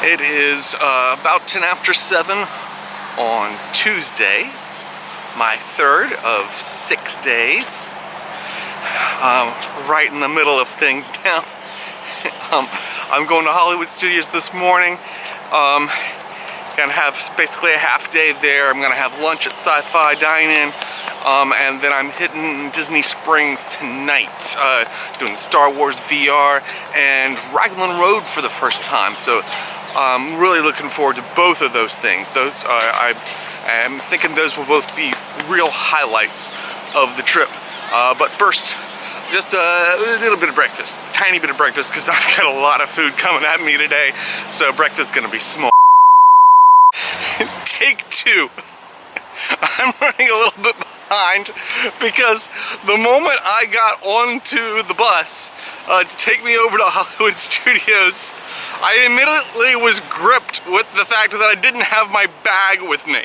It is about 10 after 7 on Tuesday, my third of 6 days. Right in the middle of things now. I'm going to Hollywood Studios this morning. Gonna have basically a half day there. I'm gonna have lunch at Sci-Fi Dine-In, and then I'm hitting Disney Springs tonight, doing Star Wars VR and Raglan Road for the first time. So I'm really looking forward to both of those things. Those I'm thinking those will both be real highlights of the trip. But first, just a little bit of breakfast, tiny bit of breakfast, because I've got a lot of food coming at me today. So breakfast is gonna be small. Take two. I'm running a little bit behind because the moment I got onto the bus to take me over to Hollywood Studios, I immediately was gripped with the fact that I didn't have my bag with me.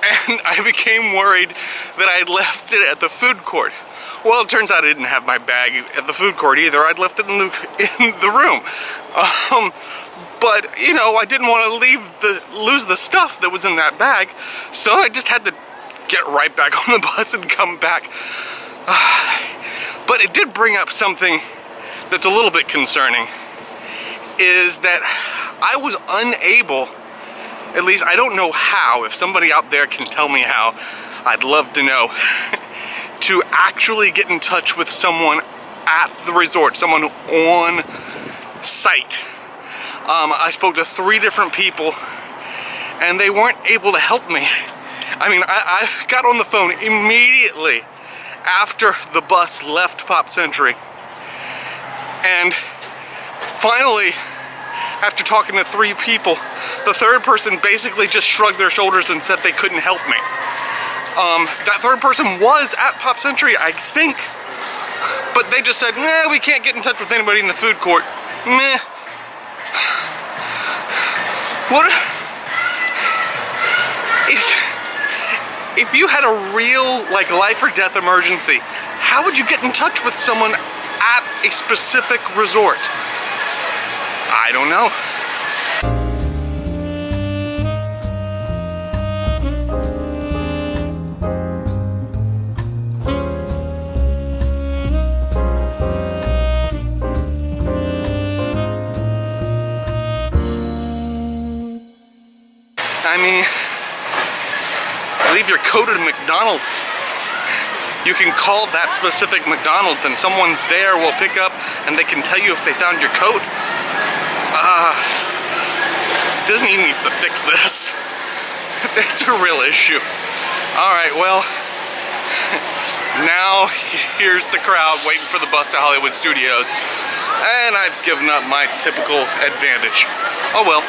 And I became worried that I had left it at the food court. Well, it turns out I didn't have my bag at the food court either. I'd left it in the room. But, you know, I didn't want to lose the stuff that was in that bag, so I just had to get right back on the bus and come back. But it did bring up something that's a little bit concerning, is that I was unable, at least I don't know how, if somebody out there can tell me how, I'd love to know, to actually get in touch with someone at the resort, someone on site. I spoke to 3 different people and they weren't able to help me. I mean, I got on the phone immediately after the bus left Pop Century, and finally, after talking to 3 people, the 3rd person basically just shrugged their shoulders and said they couldn't help me. That 3rd person was at Pop Century, I think, but they just said, nah, we can't get in touch with anybody in the food court. Meh. What if you had a real, like, life or death emergency, how would you get in touch with someone at a specific resort? I don't know. I mean, leave your coat at McDonald's. You can call that specific McDonald's and someone there will pick up and they can tell you if they found your coat. Disney needs to fix this. It's a real issue. Alright, well, now here's the crowd waiting for the bus to Hollywood Studios. And I've given up my typical advantage. Oh well.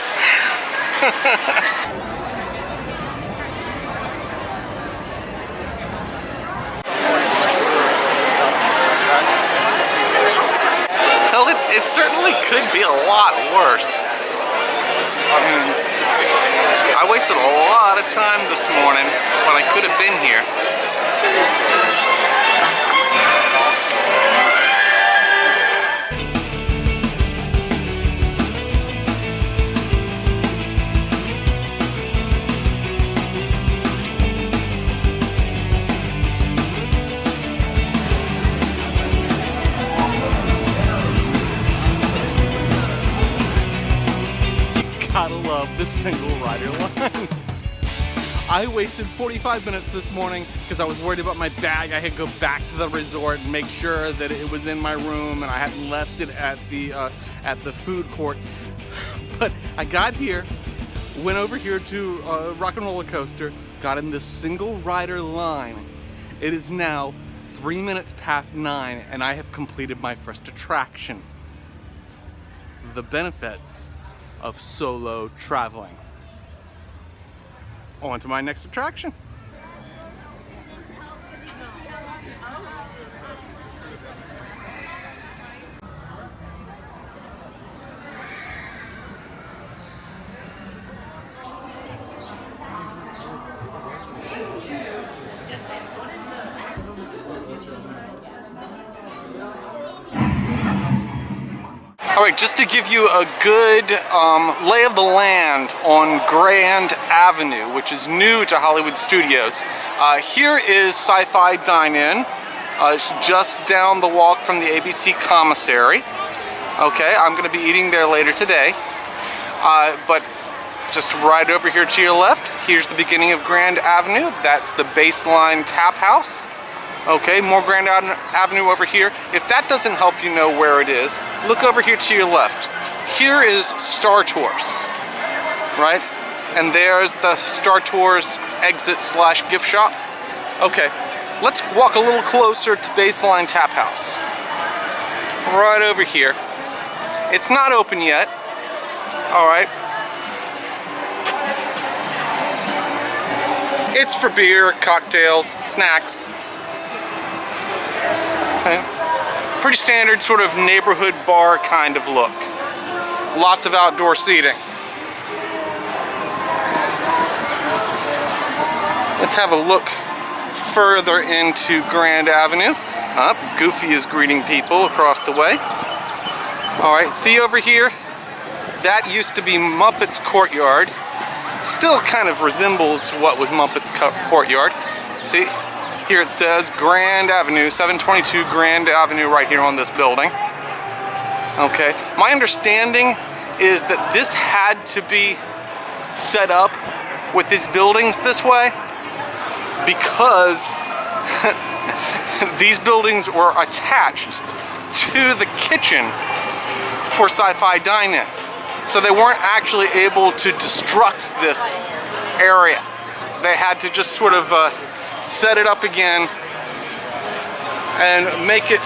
It certainly could be a lot worse. I mean, I wasted a lot of time this morning, but I could have been here. Gotta love this single rider line. I wasted 45 minutes this morning because I was worried about my bag. I had to go back to the resort and make sure that it was in my room and I hadn't left it at the food court. But I got here, went over here to Rock and Roller Coaster, got in this single rider line. It is now 3 minutes past 9 and I have completed my first attraction. The benefits of solo traveling. On to my next attraction. Alright, just to give you a good lay of the land on Grand Avenue, which is new to Hollywood Studios. Here is Sci-Fi Dine-In. It's just down the walk from the ABC commissary. Okay, I'm going to be eating there later today. But just right over here to your left, here's the beginning of Grand Avenue. That's the Baseline Tap House. Okay, more Grand Avenue over here. If that doesn't help you know where it is, look over here to your left. Here is Star Tours, right? And there's the Star Tours exit / gift shop. Okay, let's walk a little closer to Baseline Tap House. Right over here. It's not open yet. All right. It's for beer, cocktails, snacks. Okay. Pretty standard sort of neighborhood bar kind of look. Lots of outdoor seating. Let's have a look further into Grand Avenue. Goofy is greeting people across the way. Alright, see over here? That used to be Muppets Courtyard. Still kind of resembles what was Muppets Courtyard. See? Here it says Grand Avenue, 722 Grand Avenue right here on this building. Okay, my understanding is that this had to be set up with these buildings this way because these buildings were attached to the kitchen for Sci-Fi Dine-In. So they weren't actually able to destruct this area. They had to just sort of set it up again and make it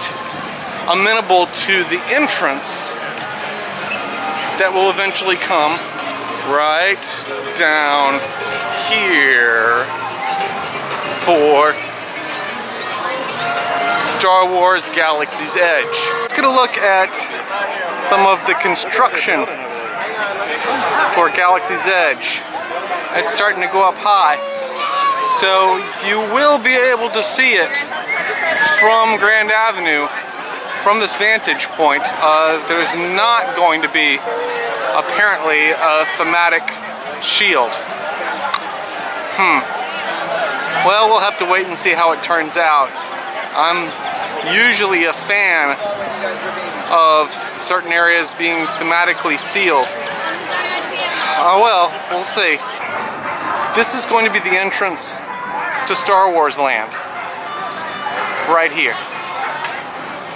amenable to the entrance that will eventually come right down here for Star Wars Galaxy's Edge. Let's get a look at some of the construction for Galaxy's Edge. It's starting to go up high. So you will be able to see it from Grand Avenue, from this vantage point. There's not going to be, apparently, a thematic shield. Well, we'll have to wait and see how it turns out. I'm usually a fan of certain areas being thematically sealed. Oh well, we'll see. This is going to be the entrance to Star Wars Land, right here.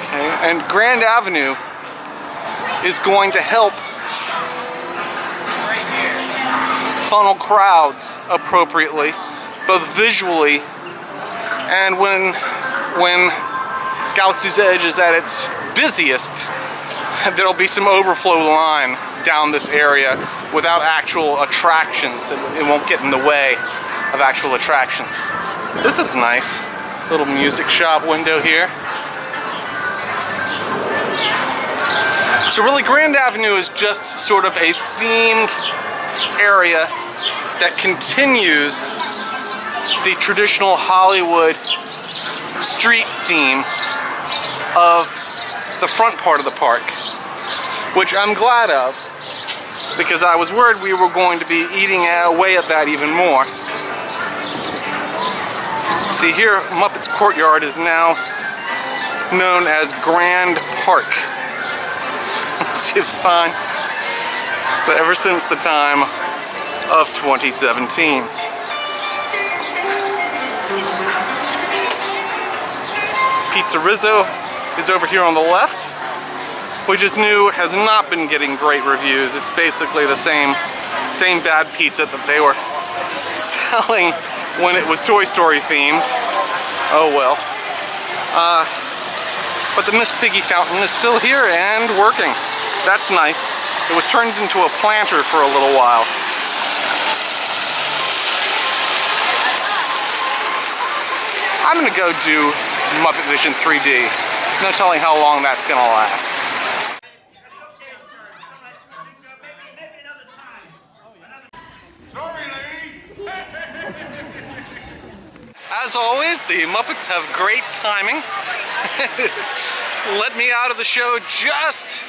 Okay. And Grand Avenue is going to help funnel crowds appropriately, both visually and when Galaxy's Edge is at its busiest, there'll be some overflow line down this area without actual attractions. It won't get in the way of actual attractions. This is nice. Little music shop window here. So really Grand Avenue is just sort of a themed area that continues the traditional Hollywood street theme of the front part of the park, which I'm glad of, because I was worried we were going to be eating away at that even more. See here, Muppets Courtyard is now known as Grand Park. See the sign? So ever since the time of 2017. Pizza Rizzo is over here on the left, which is new, has not been getting great reviews. It's basically the same bad pizza that they were selling when it was Toy Story themed. Oh well. But the Miss Piggy fountain is still here and working. That's nice. It was turned into a planter for a little while. I'm gonna go do Muppet Vision 3D. No telling how long that's gonna last. As always, the Muppets have great timing. Let me out of the show just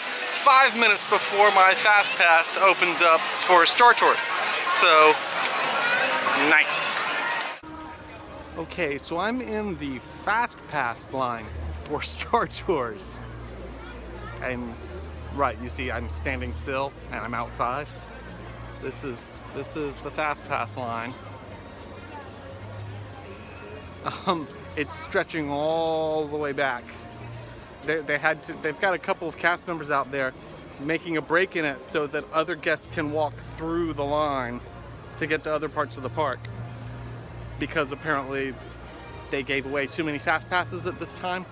5 minutes before my Fast Pass opens up for Star Tours. So, nice. Okay, so I'm in the Fast Pass line for Star Tours. And right, you see I'm standing still and I'm outside. This is the Fast Pass line. It's stretching all the way back. They've got a couple of cast members out there making a break in it so that other guests can walk through the line to get to other parts of the park, because apparently they gave away too many Fast Passes at this time.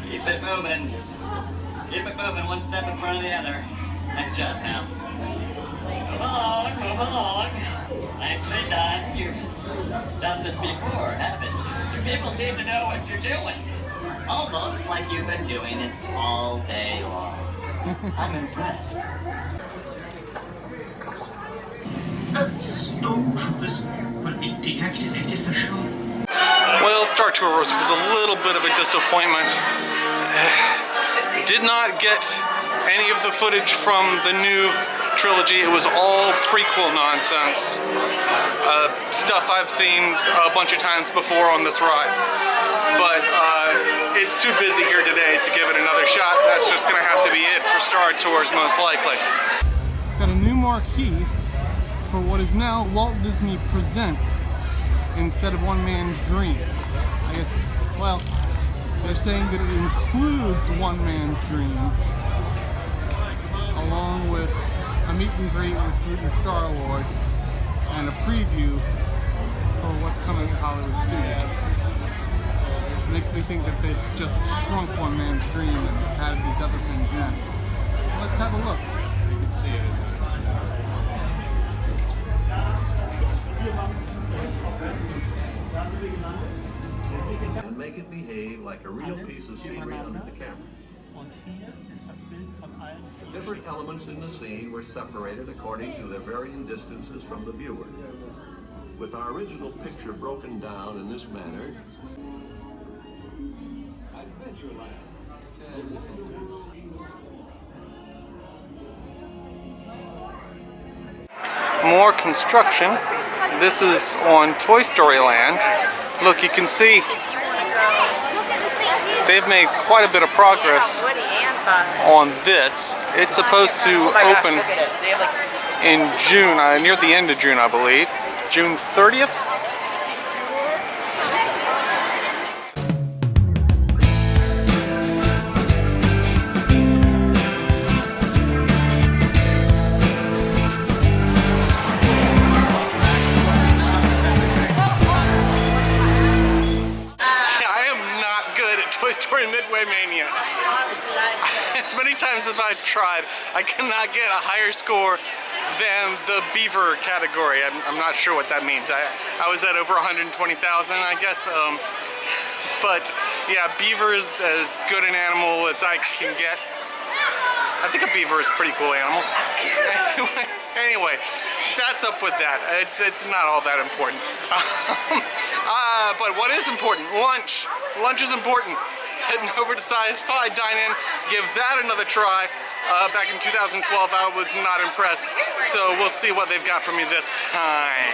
Keep it moving. Keep it moving, one step in front of the other. Nice job, pal. Move along, move along. Nicely done. You've done this before, haven't you? Your people seem to know what you're doing. Almost like you've been doing it all day long. I'm impressed. Stormtroopers will be deactivated for sure. Well, Star Tours was a little bit of a disappointment. Did not get any of the footage from the new trilogy. It was all prequel nonsense. Stuff I've seen a bunch of times before on this ride. But it's too busy here today to give it another shot. That's just gonna have to be it for Star Tours, most likely. Got a new marquee for what is now Walt Disney Presents instead of One Man's Dream. I guess, well, they're saying that it includes One Man's Dream, along with a meet and greet with Groot and Star-Lord, and a preview for what's coming at Hollywood Studios. It makes me think that they've just shrunk One Man's Dream and added these other things in. Let's have a look. You can see it. And make it behave like a real piece of scenery under the camera. Different elements in the scene were separated according to their varying distances from the viewer. With our original picture broken down in this manner, more construction. This is on Toy Story Land. Look, you can see they've made quite a bit of progress on this. It's supposed to open in June, near the end of June, I believe. June 30th? Toy Story Midway Mania. As many times as I've tried, I cannot get a higher score than the beaver category. I'm not sure what that means. I was at over 120,000, I guess. But yeah, beaver's as good an animal as I can get. I think a beaver is a pretty cool animal. Anyway, that's up with that. It's not all that important. But what is important? Lunch. Lunch is important. Heading over to Sci-Fi Dine-In, give that another try. Back in 2012, I was not impressed. So we'll see what they've got for me this time.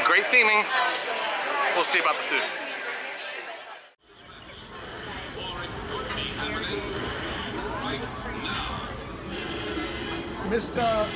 Great theming. We'll see about the food. Mr.